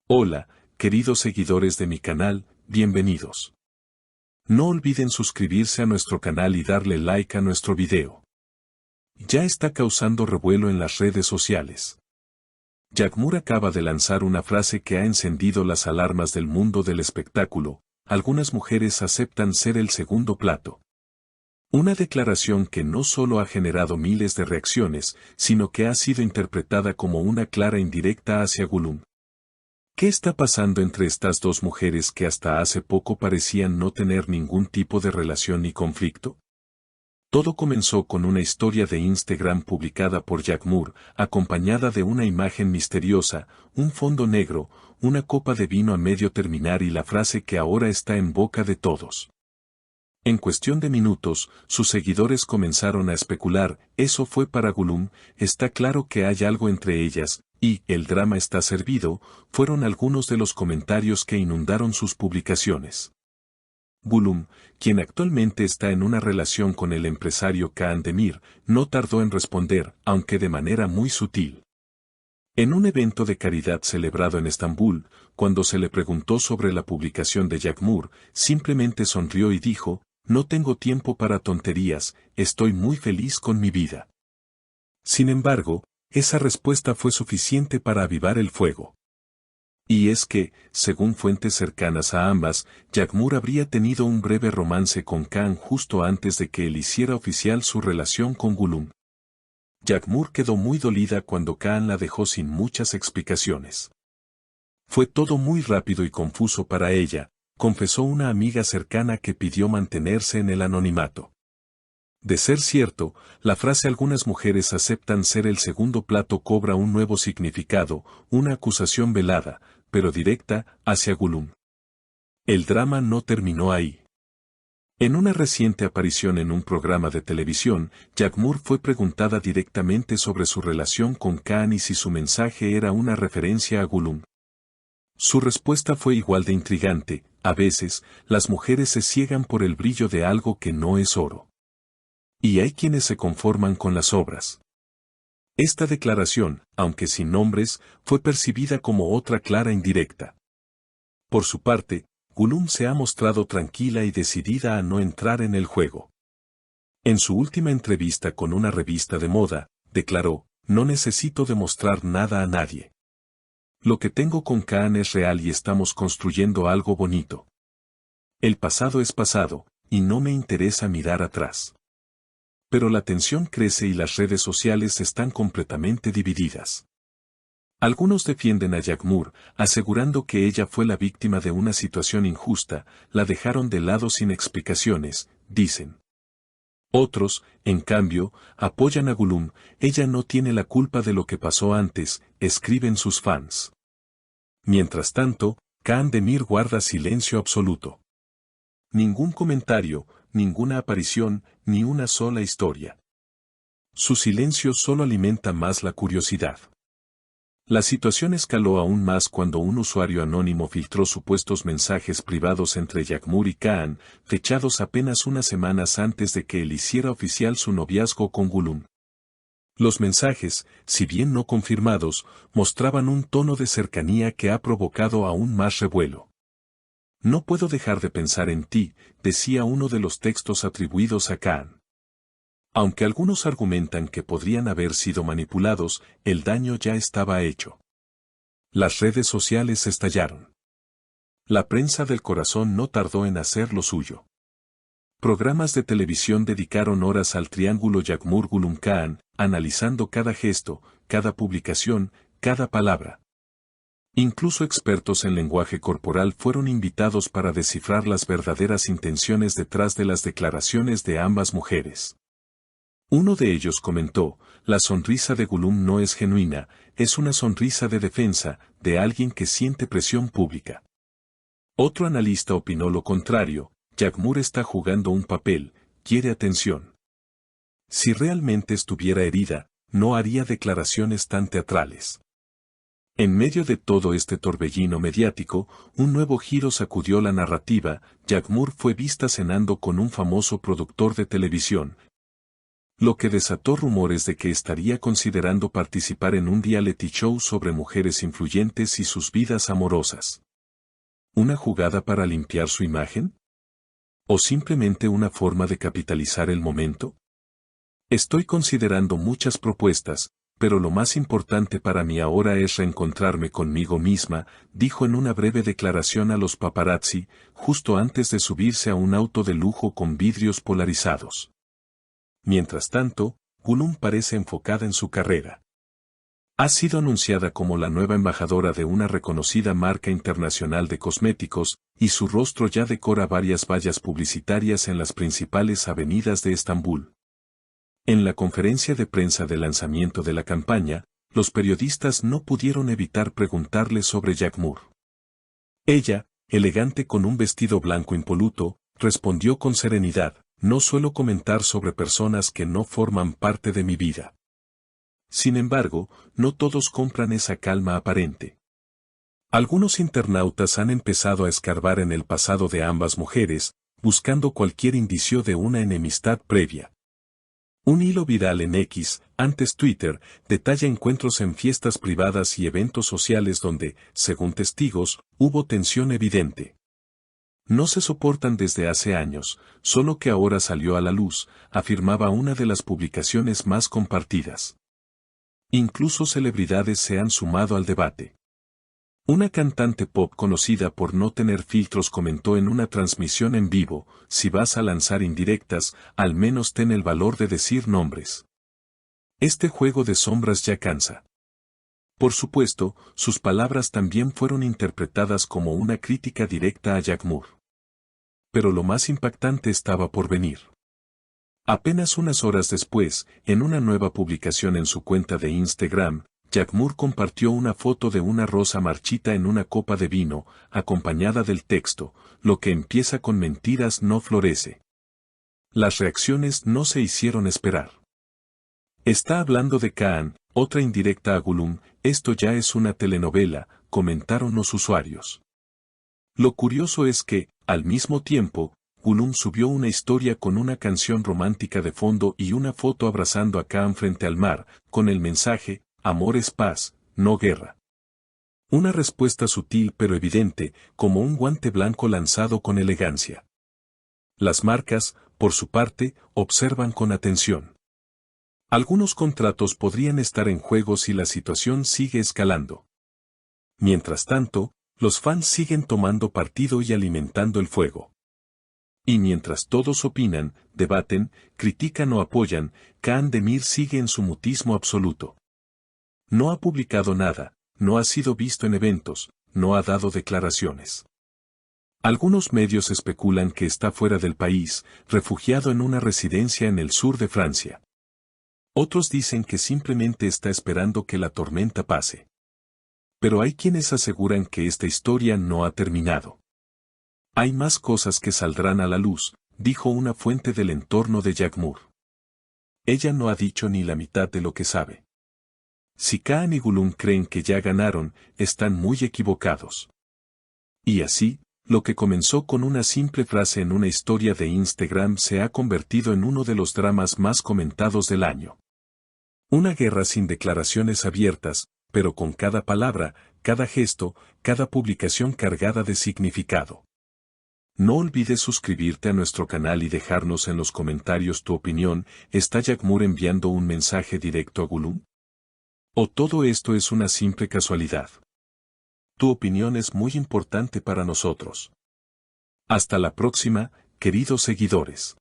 Hola, queridos seguidores de mi canal, bienvenidos. No olviden suscribirse a nuestro canal y darle like a nuestro video. Ya está causando revuelo en las redes sociales. Jack Moore acaba de lanzar una frase que ha encendido las alarmas del mundo del espectáculo: algunas mujeres aceptan ser el segundo plato. Una declaración que no solo ha generado miles de reacciones, sino que ha sido interpretada como una clara indirecta hacia Gollum. ¿Qué está pasando entre estas dos mujeres que hasta hace poco parecían no tener ningún tipo de relación ni conflicto? Todo comenzó con una historia de Instagram publicada por Jack Moore, acompañada de una imagen misteriosa, un fondo negro, una copa de vino a medio terminar y la frase que ahora está en boca de todos. En cuestión de minutos, sus seguidores comenzaron a especular: eso fue para Gollum, está claro que hay algo entre ellas, y el drama está servido, fueron algunos de los comentarios que inundaron sus publicaciones. Gollum, quien actualmente está en una relación con el empresario Kaan Demir, no tardó en responder, aunque de manera muy sutil. En un evento de caridad celebrado en Estambul, cuando se le preguntó sobre la publicación de Jack Moore, simplemente sonrió y dijo: no tengo tiempo para tonterías, estoy muy feliz con mi vida. Sin embargo, esa respuesta fue suficiente para avivar el fuego. Y es que, según fuentes cercanas a ambas, Jack Moore habría tenido un breve romance con Kaan justo antes de que él hiciera oficial su relación con Gollum. Jack Moore quedó muy dolida cuando Kaan la dejó sin muchas explicaciones. Fue todo muy rápido y confuso para ella, confesó una amiga cercana que pidió mantenerse en el anonimato. De ser cierto, la frase "algunas mujeres aceptan ser el segundo plato" cobra un nuevo significado, una acusación velada, pero directa, hacia Gollum. El drama no terminó ahí. En una reciente aparición en un programa de televisión, Jack Moore fue preguntada directamente sobre su relación con Kaan y si su mensaje era una referencia a Gollum. Su respuesta fue igual de intrigante: a veces, las mujeres se ciegan por el brillo de algo que no es oro. Y hay quienes se conforman con las obras. Esta declaración, aunque sin nombres, fue percibida como otra clara indirecta. Por su parte, Gollum se ha mostrado tranquila y decidida a no entrar en el juego. En su última entrevista con una revista de moda, declaró: no necesito demostrar nada a nadie. Lo que tengo con Kaan es real y estamos construyendo algo bonito. El pasado es pasado, y no me interesa mirar atrás. Pero la tensión crece y las redes sociales están completamente divididas. Algunos defienden a Jack Moore, asegurando que ella fue la víctima de una situación injusta, la dejaron de lado sin explicaciones, dicen. Otros, en cambio, apoyan a Gollum: ella no tiene la culpa de lo que pasó antes, escriben sus fans. Mientras tanto, Kaan Demir guarda silencio absoluto. Ningún comentario, ninguna aparición, ni una sola historia. Su silencio solo alimenta más la curiosidad. La situación escaló aún más cuando un usuario anónimo filtró supuestos mensajes privados entre Jack Moore y Kaan, fechados apenas unas semanas antes de que él hiciera oficial su noviazgo con Gollum. Los mensajes, si bien no confirmados, mostraban un tono de cercanía que ha provocado aún más revuelo. No puedo dejar de pensar en ti, decía uno de los textos atribuidos a Kaan. Aunque algunos argumentan que podrían haber sido manipulados, el daño ya estaba hecho. Las redes sociales estallaron. La prensa del corazón no tardó en hacer lo suyo. Programas de televisión dedicaron horas al triángulo Jack Moore-Gollum Kaan, analizando cada gesto, cada publicación, cada palabra. Incluso expertos en lenguaje corporal fueron invitados para descifrar las verdaderas intenciones detrás de las declaraciones de ambas mujeres. Uno de ellos comentó: la sonrisa de Gollum no es genuina, es una sonrisa de defensa, de alguien que siente presión pública. Otro analista opinó lo contrario: Jack Moore está jugando un papel, quiere atención. Si realmente estuviera herida, no haría declaraciones tan teatrales. En medio de todo este torbellino mediático, un nuevo giro sacudió la narrativa: Jack Moore fue vista cenando con un famoso productor de televisión. lo que desató rumores de que estaría considerando participar en un reality show sobre mujeres influyentes y sus vidas amorosas. ¿Una jugada para limpiar su imagen? ¿O simplemente una forma de capitalizar el momento? Estoy considerando muchas propuestas, pero lo más importante para mí ahora es reencontrarme conmigo misma, dijo en una breve declaración a los paparazzi, justo antes de subirse a un auto de lujo con vidrios polarizados. Mientras tanto, Gulum parece enfocada en su carrera. Ha sido anunciada como la nueva embajadora de una reconocida marca internacional de cosméticos, y su rostro ya decora varias vallas publicitarias en las principales avenidas de Estambul. En la conferencia de prensa de lanzamiento de la campaña, los periodistas no pudieron evitar preguntarle sobre Yağmur. Ella, elegante con un vestido blanco impoluto, respondió con serenidad: no suelo comentar sobre personas que no forman parte de mi vida. Sin embargo, no todos compran esa calma aparente. Algunos internautas han empezado a escarbar en el pasado de ambas mujeres, buscando cualquier indicio de una enemistad previa. Un hilo viral en X, antes Twitter, detalla encuentros en fiestas privadas y eventos sociales donde, según testigos, hubo tensión evidente. No se soportan desde hace años, solo que ahora salió a la luz, afirmaba una de las publicaciones más compartidas. Incluso celebridades se han sumado al debate. Una cantante pop conocida por no tener filtros comentó en una transmisión en vivo: si vas a lanzar indirectas, al menos ten el valor de decir nombres. Este juego de sombras ya cansa. Por supuesto, sus palabras también fueron interpretadas como una crítica directa a Yağmur. Pero lo más impactante estaba por venir. Apenas unas horas después, en una nueva publicación en su cuenta de Instagram, Yağmur compartió una foto de una rosa marchita en una copa de vino, acompañada del texto: lo que empieza con mentiras no florece. Las reacciones no se hicieron esperar. Está hablando de Kaan, otra indirecta a Gulum: esto ya es una telenovela, comentaron los usuarios. Lo curioso es que, al mismo tiempo, Gulum subió una historia con una canción romántica de fondo y una foto abrazando a Kaan frente al mar, con el mensaje: amor es paz, no guerra. Una respuesta sutil pero evidente, como un guante blanco lanzado con elegancia. Las marcas, por su parte, observan con atención. Algunos contratos podrían estar en juego si la situación sigue escalando. Mientras tanto, los fans siguen tomando partido y alimentando el fuego. Y mientras todos opinan, debaten, critican o apoyan, Kaan Demir sigue en su mutismo absoluto. No ha publicado nada, no ha sido visto en eventos, no ha dado declaraciones. Algunos medios especulan que está fuera del país, refugiado en una residencia en el sur de Francia. Otros dicen que simplemente está esperando que la tormenta pase. Pero hay quienes aseguran que esta historia no ha terminado. Hay más cosas que saldrán a la luz, dijo una fuente del entorno de Yağmur. Ella no ha dicho ni la mitad de lo que sabe. Si Kaan y Gulum creen que ya ganaron, están muy equivocados. Y así, lo que comenzó con una simple frase en una historia de Instagram se ha convertido en uno de los dramas más comentados del año. Una guerra sin declaraciones abiertas, pero con cada palabra, cada gesto, cada publicación cargada de significado. No olvides suscribirte a nuestro canal y dejarnos en los comentarios tu opinión. ¿Está Yağmur enviando un mensaje directo a Gulum? ¿O todo esto es una simple casualidad? Tu opinión es muy importante para nosotros. Hasta la próxima, queridos seguidores.